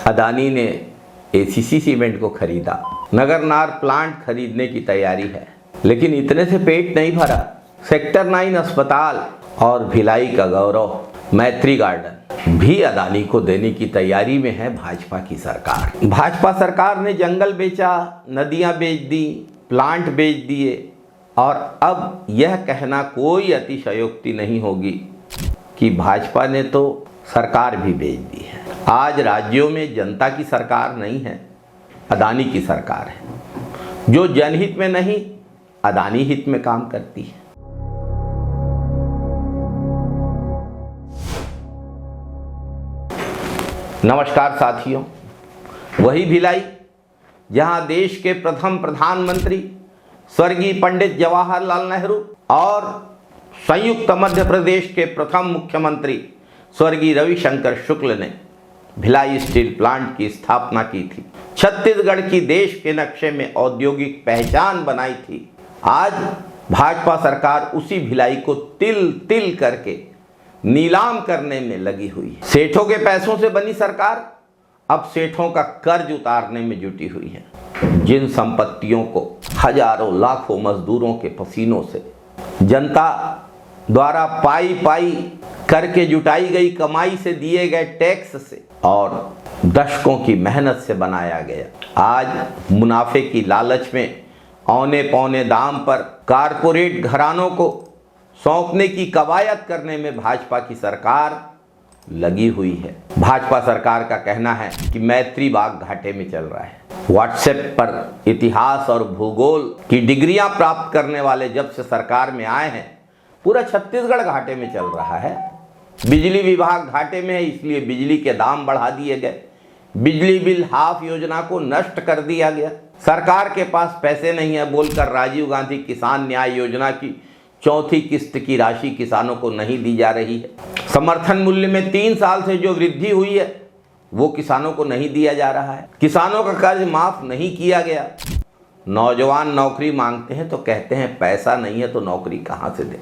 अदानी ने ACC cement को खरीदा, नगरनार प्लांट खरीदने की तैयारी है, लेकिन इतने से पेट नहीं भरा। सेक्टर 9 अस्पताल और भिलाई का गौरव मैत्री गार्डन भी अदानी को देने की तैयारी में है भाजपा की सरकार। भाजपा सरकार ने जंगल बेचा, नदियां बेच दी, प्लांट बेच दिए और अब यह कहना कोई अतिशयोक्ति नहीं होगी कि भाजपा ने तो सरकार भी बेच दी है। आज राज्यों में जनता की सरकार नहीं है, अदानी की सरकार है, जो जनहित में नहीं अदानी हित में काम करती है। नमस्कार साथियों, वही भिलाई जहां देश के प्रथम प्रधानमंत्री स्वर्गीय पंडित जवाहरलाल नेहरू और संयुक्त मध्य प्रदेश के प्रथम मुख्यमंत्री स्वर्गीय रविशंकर शुक्ल ने भिलाई स्टील प्लांट की स्थापना की थी। छत्तीसगढ़ की देश के नक्शे में औद्योगिक पहचान बनाई थी। आज भाजपा सरकार उसी भिलाई को तिल तिल करके नीलाम करने में लगी हुई है। सेठों के पैसों से बनी सरकार अब सेठों का कर्ज उतारने में जुटी हुई है। जिन संपत्तियों को हजारों लाखों मजदूरों के पसीनों से जनता द्वारा पाई पाई करके जुटाई गई कमाई से दिए गए टैक्स से और दशकों की मेहनत से बनाया गया, आज मुनाफे की लालच में औने पौने दाम पर कारपोरेट घरानों को सौंपने की कवायद करने में भाजपा की सरकार लगी हुई है। भाजपा सरकार का कहना है कि मैत्री बाग घाटे में चल रहा है। व्हाट्सएप पर इतिहास और भूगोल की डिग्रियां प्राप्त करने वाले जब से सरकार में आए हैं, पूरा छत्तीसगढ़ घाटे में चल रहा है। बिजली विभाग घाटे में है, इसलिए बिजली के दाम बढ़ा दिए गए। बिजली बिल हाफ योजना को नष्ट कर दिया गया। सरकार के पास पैसे नहीं है बोलकर राजीव गांधी किसान न्याय योजना की चौथी किस्त की राशि किसानों को नहीं दी जा रही है। समर्थन मूल्य में 3 साल से जो वृद्धि हुई है वो किसानों को नहीं दिया जा रहा है। किसानों का कर्ज माफ नहीं किया गया। नौजवान नौकरी मांगते हैं तो कहते हैं पैसा नहीं है तो नौकरी कहां से दें।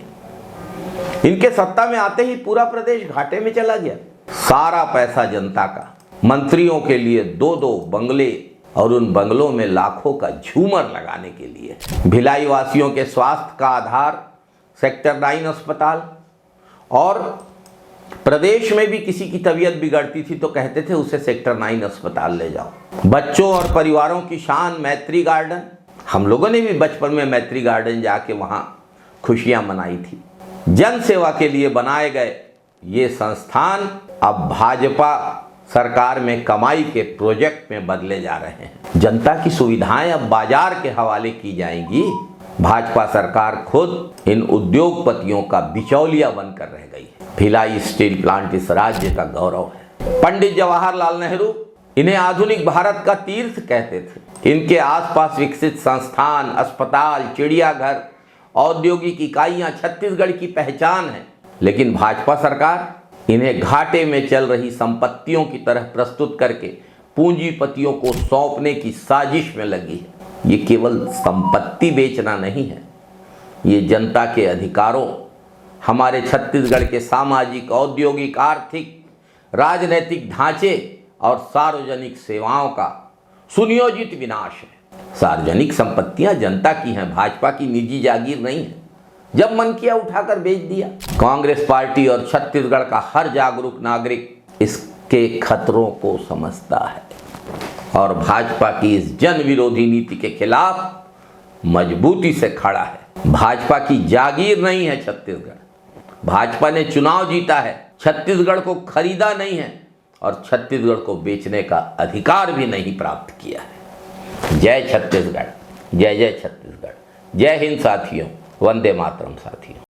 इनके सत्ता में आते ही पूरा प्रदेश घाटे में चला गया। सारा पैसा जनता का, मंत्रियों के लिए 2-2 बंगले और उन बंगलों में लाखों का झूमर लगाने के लिए। भिलाई वासियों के स्वास्थ्य का आधार सेक्टर 9 अस्पताल, और प्रदेश में भी किसी की तबीयत बिगड़ती थी तो कहते थे उसे सेक्टर 9 अस्पताल ले जाओ। बच्चों और परिवारों की शान मैत्री गार्डन, हम लोगों ने भी बचपन में मैत्री गार्डन जाके वहाँ खुशियाँ मनाई थी। जन सेवा के लिए बनाए गए ये संस्थान अब भाजपा सरकार में कमाई के प्रोजेक्ट में बदले जा रहे हैं। जनता की सुविधाएं अब बाजार के हवाले की जाएंगी। भाजपा सरकार खुद इन उद्योगपतियों का बिचौलिया बनकर रह गई है। भिलाई स्टील प्लांट इस राज्य का गौरव है। पंडित जवाहरलाल नेहरू इन्हें आधुनिक भारत का तीर्थ कहते थे। इनके आसपास विकसित संस्थान, अस्पताल, चिड़ियाघर, औद्योगिक इकाइयां छत्तीसगढ़ की पहचान है। लेकिन भाजपा सरकार इन्हें घाटे में चल रही संपत्तियों की तरह प्रस्तुत करके पूंजीपतियों को सौंपने की साजिश में लगी है। ये केवल संपत्ति बेचना नहीं है, ये जनता के अधिकारों, हमारे छत्तीसगढ़ के सामाजिक, औद्योगिक, आर्थिक, राजनैतिक ढांचे और सार्वजनिक सेवाओं का सुनियोजित विनाश है। सार्वजनिक संपत्तियां जनता की हैं, भाजपा की निजी जागीर नहीं है। जब मन किया उठाकर बेच दिया। कांग्रेस पार्टी और छत्तीसगढ़ का हर जागरूक नागरिक इसके खतरों को समझता है और भाजपा की इस जन विरोधी नीति के खिलाफ मजबूती से खड़ा है। भाजपा की जागीर नहीं है छत्तीसगढ़। भाजपा ने चुनाव जीता है, छत्तीसगढ़ को खरीदा नहीं है और छत्तीसगढ़ को बेचने का अधिकार भी नहीं प्राप्त किया है। जय छत्तीसगढ़, जय जय छत्तीसगढ़, जय हिंद साथियों, वंदे मातरम साथियों।